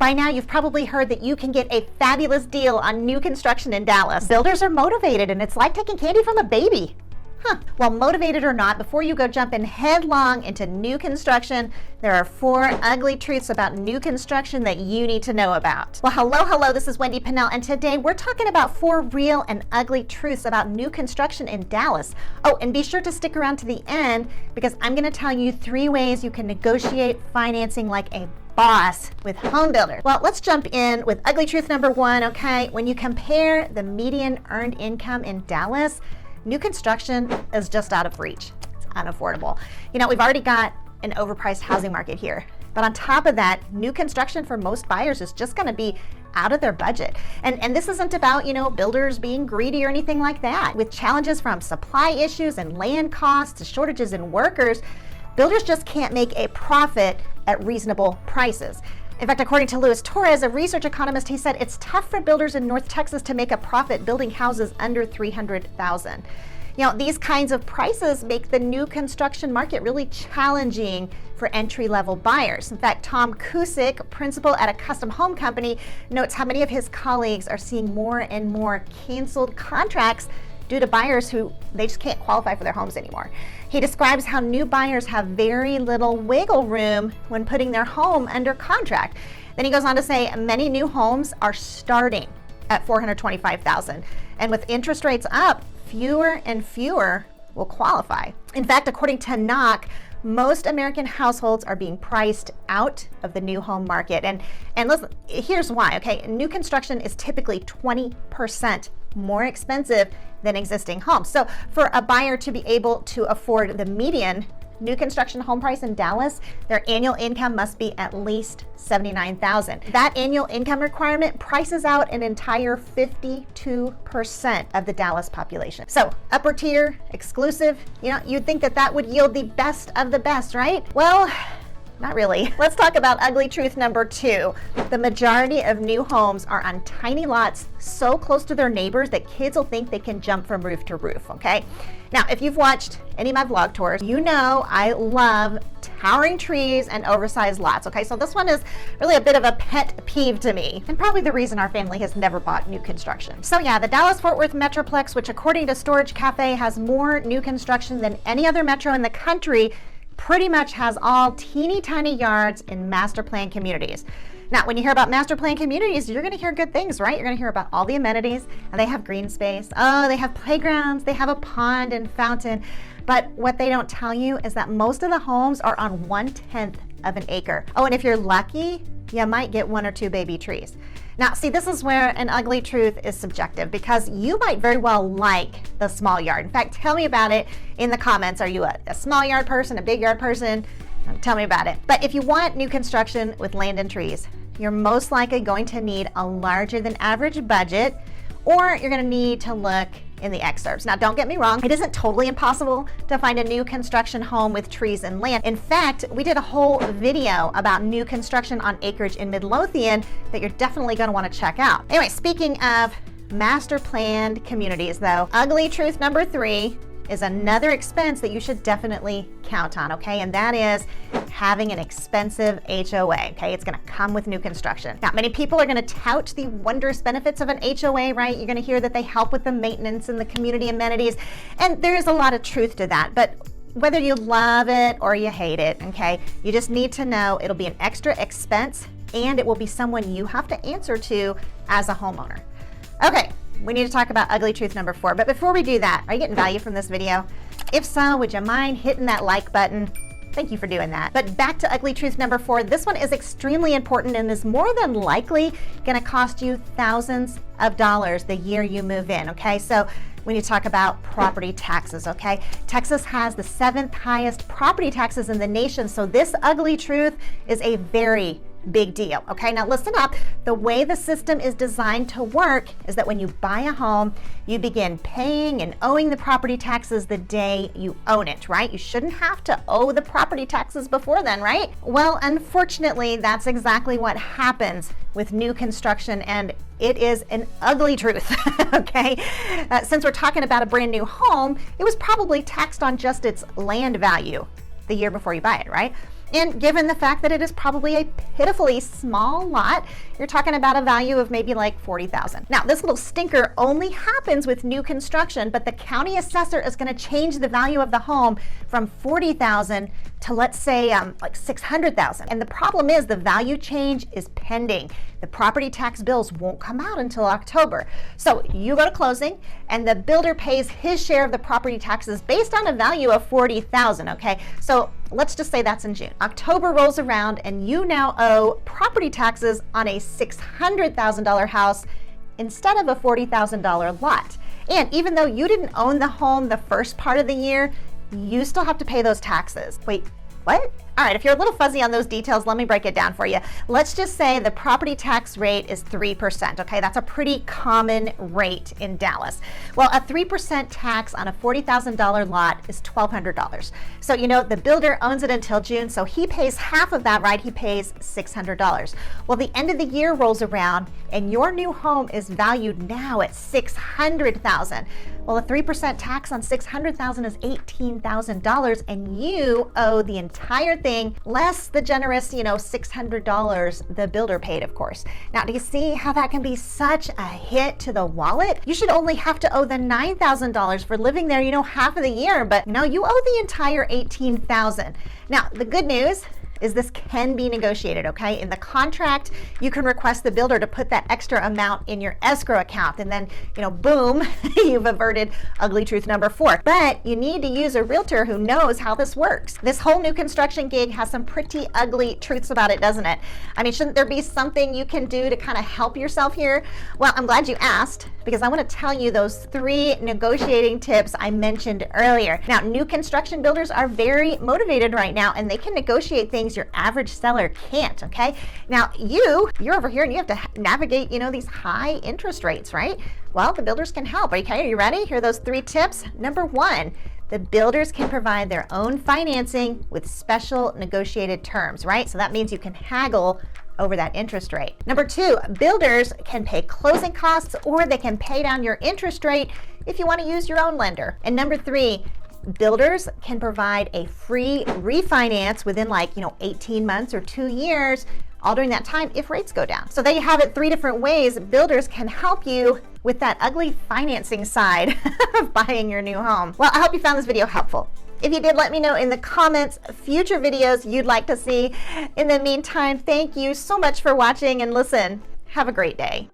By now, you've probably heard that you can get a fabulous deal on new construction in Dallas. Builders are motivated, and it's like taking candy from a baby. Well, motivated or not, before you go jumping headlong into new construction, there are 4 ugly truths about new construction that you need to know about. Well, hello, this is Wendy Pinnell, and today we're talking about 4 real and ugly truths about new construction in Dallas. Oh, and be sure to stick around to the end, because I'm going to tell you 3 ways you can negotiate financing like a boss with home builders. Well, let's jump in with ugly truth number 1, okay? When you compare the median earned income in Dallas, new construction is just out of reach. It's unaffordable. You know, we've already got an overpriced housing market here. But on top of that, new construction for most buyers is just going to be out of their budget. And this isn't about, builders being greedy or anything like that. With challenges from supply issues and land costs to shortages in workers, builders just can't make a profit at reasonable prices. In fact, according to Luis Torres, a research economist, he said it's tough for builders in North Texas to make a profit building houses under $300,000. These kinds of prices make the new construction market really challenging for entry-level buyers. In fact, Tom Kusick, principal at a custom home company, notes how many of his colleagues are seeing more and more canceled contracts due to buyers who they just can't qualify for their homes anymore. He describes how new buyers have very little wiggle room when putting their home under contract. Then he goes on to say many new homes are starting at $425,000, and with interest rates up, fewer and fewer will qualify. In fact, according to NOC, most American households are being priced out of the new home market. And listen, here's why, okay? New construction is typically 20% more expensive than existing homes. So for a buyer to be able to afford the median new construction home price in Dallas, their annual income must be at least $79,000. That annual income requirement prices out an entire 52% of the Dallas population. So upper tier, exclusive, you'd think that would yield the best of the best, right? Well, not really. Let's talk about ugly truth number 2. The majority of new homes are on tiny lots so close to their neighbors that kids will think they can jump from roof to roof, okay? Now, if you've watched any of my vlog tours, you know I love towering trees and oversized lots, okay? So this one is really a bit of a pet peeve to me, and probably the reason our family has never bought new construction. So yeah, the Dallas-Fort Worth Metroplex, which according to Storage Cafe has more new construction than any other metro in the country, pretty much has all teeny tiny yards in master plan communities. Now, when you hear about master plan communities, you're going to hear good things, right? You're going to hear about all the amenities, and they have green space. Oh, they have playgrounds, they have a pond and fountain. But what they don't tell you is that most of the homes are on 1/10 of an acre. Oh, and if you're lucky, you might get 1 or 2 baby trees. Now, see, this is where an ugly truth is subjective, because you might very well like the small yard. In fact, tell me about it in the comments. Are you a small yard person, a big yard person? Tell me about it. But if you want new construction with land and trees, you're most likely going to need a larger than average budget, or you're going to need to look in the excerpts. Now, don't get me wrong, it isn't totally impossible to find a new construction home with trees and land. In fact, we did a whole video about new construction on acreage in Midlothian that you're definitely going to want to check out. Anyway, speaking of master planned communities though, ugly truth number 3 is another expense that you should definitely count on, okay? And that is having an expensive HOA, okay? It's gonna come with new construction. Now, many people are gonna tout the wondrous benefits of an HOA, right? You're gonna hear that they help with the maintenance and the community amenities, and there's a lot of truth to that. But whether you love it or you hate it, okay, you just need to know it'll be an extra expense, and it will be someone you have to answer to as a homeowner. Okay, we need to talk about ugly truth number 4. But before we do that, are you getting value from this video? If so, would you mind hitting that like button? Thank you for doing that. But back to ugly truth number 4. This one is extremely important and is more than likely going to cost you thousands of dollars the year you move in, okay? So we need to talk about property taxes, okay? Texas has the 7th highest property taxes in the nation, so this ugly truth is a very big deal, okay? Now listen up. The way the system is designed to work is that when you buy a home, you begin paying and owing the property taxes the day you own it, right? You shouldn't have to owe the property taxes before then, right? Well, unfortunately, that's exactly what happens with new construction, and it is an ugly truth, okay? Since we're talking about a brand new home, it was probably taxed on just its land value the year before you buy it, right? And given the fact that it is probably a pitifully small lot, you're talking about a value of maybe like $40,000. Now, this little stinker only happens with new construction, but the county assessor is going to change the value of the home from $40,000 to, let's say, like $600,000. And the problem is the value change is pending. The property tax bills won't come out until October. So you go to closing and the builder pays his share of the property taxes based on a value of $40,000, okay? So let's just say that's in June. October rolls around and you now owe property taxes on a $600,000 house instead of a $40,000 lot. And even though you didn't own the home the first part of the year, you still have to pay those taxes. Wait, what? All right, if you're a little fuzzy on those details, let me break it down for you. Let's just say the property tax rate is 3%, okay? That's a pretty common rate in Dallas. Well, a 3% tax on a $40,000 lot is $1,200. So, you know, the builder owns it until June, so he pays half of that, right? He pays $600. Well, the end of the year rolls around and your new home is valued now at $600,000. Well, a 3% tax on $600,000 is $18,000, and you owe the entire thing less the generous, you know, $600 the builder paid, of course. Now, do you see how that can be such a hit to the wallet? You should only have to owe the $9,000 for living there, you know, half of the year, but no, you owe the entire $18,000. Now, the good news is this can be negotiated, okay? In the contract, you can request the builder to put that extra amount in your escrow account, and then, you know, boom, you've averted ugly truth number 4. But you need to use a realtor who knows how this works. This whole new construction gig has some pretty ugly truths about it, doesn't it? I mean, shouldn't there be something you can do to kind of help yourself here? Well, I'm glad you asked, because I want to tell you those 3 negotiating tips I mentioned earlier. Now, new construction builders are very motivated right now, and they can negotiate things your average seller can't, okay? Now, you're over here and you have to navigate, you know, these high interest rates, right? Well, the builders can help. Okay, are you ready? Here are those 3 tips. Number 1, the builders can provide their own financing with special negotiated terms, right? So that means you can haggle over that interest rate. Number 2, builders can pay closing costs, or they can pay down your interest rate if you want to use your own lender. And number 3, builders can provide a free refinance within, like, you know, 18 months or 2 years, all during that time if rates go down. So there you have it, 3 different ways builders can help you with that ugly financing side of buying your new home. Well, I hope you found this video helpful. If you did, let me know in the comments future videos you'd like to see. In the meantime, thank you so much for watching, and listen, have a great day.